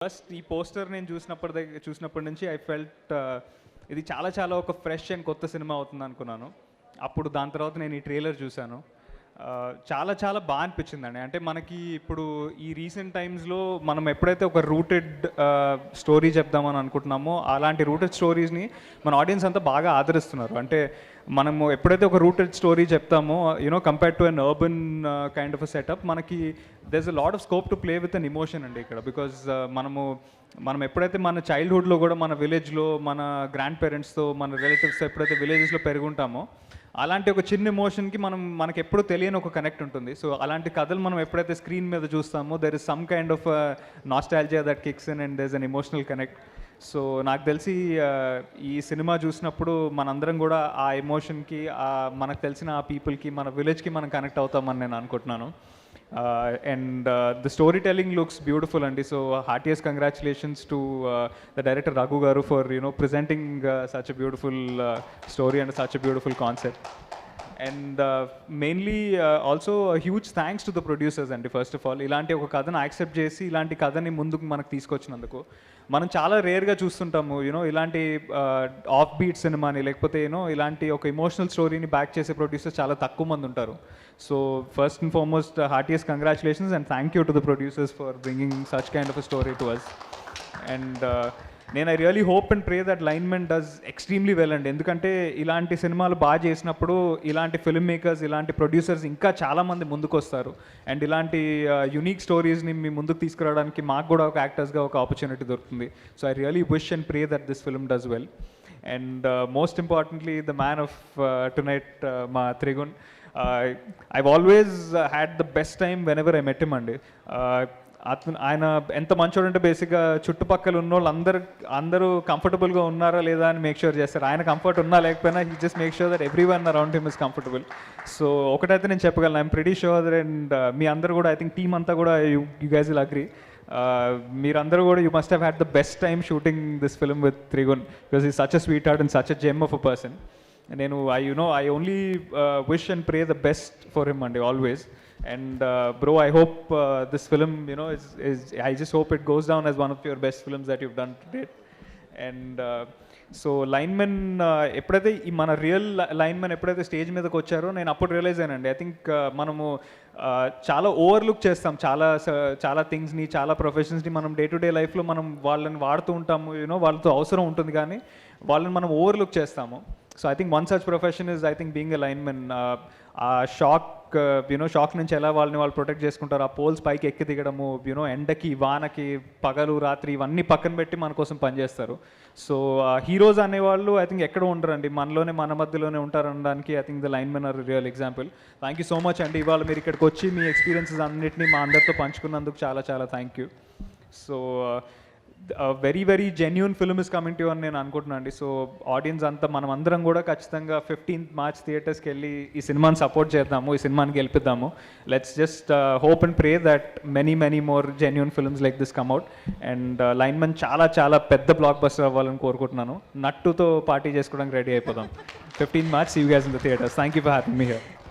First ఈ poster నేను చూసినప్పటి నుంచి ఐ ఫెల్ట్ ఇది చాలా చాలా ఒక ఫ్రెష్ అండ్ కొత్త సినిమా అవుతుంది అనుకున్నాను. అప్పుడు దాని తర్వాత నేను ఈ ట్రైలర్ చూశాను. చాలా చాలా బాగా అనిపించిందండి. అంటే మనకి ఇప్పుడు ఈ రీసెంట్ టైమ్స్లో మనం ఎప్పుడైతే ఒక రూటెడ్ స్టోరీ చెప్దామని అనుకుంటున్నామో అలాంటి రూటెడ్ స్టోరీస్ని మన ఆడియన్స్ అంతా బాగా ఆదరిస్తున్నారు. అంటే మనము ఎప్పుడైతే ఒక రూటెడ్ స్టోరీ చెప్తామో compare to an urban kind of a setup, మనకి there's a lot of scope to play with an emotion అండి ఇక్కడ. బికాజ్ మనం ఎప్పుడైతే మన చైల్డ్హుడ్లో కూడా మన విలేజ్లో మన గ్రాండ్ పేరెంట్స్తో మన రిలేటివ్స్తో ఎప్పుడైతే విలేజెస్లో పెరుగుంటామో అలాంటి ఒక చిన్న ఎమోషన్కి మనకి ఎప్పుడూ తెలియని ఒక కనెక్ట్ ఉంటుంది. సో అలాంటి కథలు మనం ఎప్పుడైతే స్క్రీన్ మీద చూస్తామో there is some kind of nostalgia that kicks in and there is an emotional connect. So నాకు తెలిసి ఈ సినిమా చూసినప్పుడు మనందరం కూడా ఆ ఎమోషన్కి మనకు తెలిసిన ఆ పీపుల్కి మన విలేజ్కి మనం కనెక్ట్ అవుతామని నేను అనుకుంటున్నాను. And the storytelling looks beautiful, and so heartiest congratulations to the director Raghu Garu for presenting such a beautiful story and such a beautiful concept. And mainly also a huge thanks to the producers అండి. First of all ఇలాంటి ఒక కథను accept చేసి ఇలాంటి కథని ముందుకు మనకు తీసుకొచ్చినందుకు. మనం చాలా రేర్గా చూస్తుంటాము ఇలాంటి ఆఫ్ బీట్ సినిమాని, లేకపోతే ఇలాంటి ఒక ఎమోషనల్ స్టోరీని బ్యాక్ చేసే ప్రొడ్యూసర్స్ చాలా తక్కువ మంది ఉంటారు. So first and foremost heartiest congratulations and thank you to the producers for bringing such kind of a story to us. And నేను I really hope and pray that Lineman does extremely well అండి. ఎందుకంటే ఇలాంటి సినిమాలు బాగా చేసినప్పుడు ఇలాంటి film makers, ఇలాంటి producers ఇంకా చాలామంది ముందుకు వస్తారు. అండ్ ఇలాంటి యునీక్ స్టోరీస్ని మీ ముందుకు తీసుకురావడానికి మాకు కూడా ఒక యాక్టర్స్గా ఒక ఆపర్చునిటీ దొరుకుతుంది. So I really wish and pray that this film does well. And most importantly the man of tonight, మా Trigun. I've always had the best time whenever I met him అండి. ఆయన ఎంత మంచోడు అంటే బేసిక్గా చుట్టుపక్కల ఉన్న వాళ్ళు అందరూ కంఫర్టబుల్గా ఉన్నారా లేదా అని మేక్ షూర్ చేస్తారు. ఆయన కంఫర్ట్ ఉన్నా లేకపోయినా he just make sure that every one around him is comfortable. So ఒకటైతే నేను చెప్పగలను, ఐఎమ్ ప్రిటీ షూర్. అండ్ మీ అందరూ కూడా, ఐ థింక్ టీమ్ అంతా కూడా యూ గైస్ విల్ అగ్రీ, మీరందరూ కూడా you must have had the best time shooting this film with Trigun, because he such a sweet heart and such a gem of a person. నేను I only wish and pray the best for him అండి, always. And bro, I hope this film, I just hope it goes down as one of your best films that you've done to date. And so linemen ఎప్పుడైతే మన real linemen ఎప్పుడైతే stage మీదకి వచ్చారో నేను అప్పుడు realise అయ్యానండి. I think మనము చాలా ఓవర్లుక్ చేస్తాం చాలా థింగ్స్ని, చాలా ప్రొఫెషన్స్ని. మనం డే టు డే లైఫ్లో మనం వాళ్ళని వాడుతూ ఉంటాము, వాళ్ళతో అవసరం ఉంటుంది, కానీ వాళ్ళని మనం ఓవర్లుక్ చేస్తాము. So I think one such profession is, I think, being a linemen. ఆ షాక్ నుంచి ఎలా వాళ్ళని వాళ్ళు ప్రొటెక్ట్ చేసుకుంటారు, ఆ పోల్స్ పైకి ఎక్కి దిగడము, ఎండకి వానకి పగలు రాత్రి ఇవన్నీ పక్కన పెట్టి మన కోసం పనిచేస్తారు. సో హీరోస్ అనేవాళ్ళు ఐ థింక్ ఎక్కడ ఉండరండి, మన మధ్యలోనే ఉంటారు అనడానికి I think the linemen are real example. Thank you so much అండి. ఇవాళ మీరు ఇక్కడికి వచ్చి మీ ఎక్స్పీరియన్సెస్ అన్నింటినీ మా అందరితో పంచుకున్నందుకు చాలా చాలా thank you. So very very genuine film is coming to అని నేను అనుకుంటున్నాను అండి. సో ఆడియన్స్ అంతా మనం అందరం కూడా ఖచ్చితంగా 15th March థియేటర్స్కి వెళ్ళి ఈ సినిమాని సపోర్ట్ చేద్దాము, ఈ సినిమాని గెలిపిద్దాము. Let's just hope and pray that many more genuine films like this come out. And Lineman చాలా చాలా పెద్ద బ్లాక్ బస్టర్ అవ్వాలని కోరుకుంటున్నాను. నట్టుతో పార్టీ చేసుకోవడానికి రెడీ అయిపోదాం. 15th March, see you guys in the theaters. Thank you for having me here.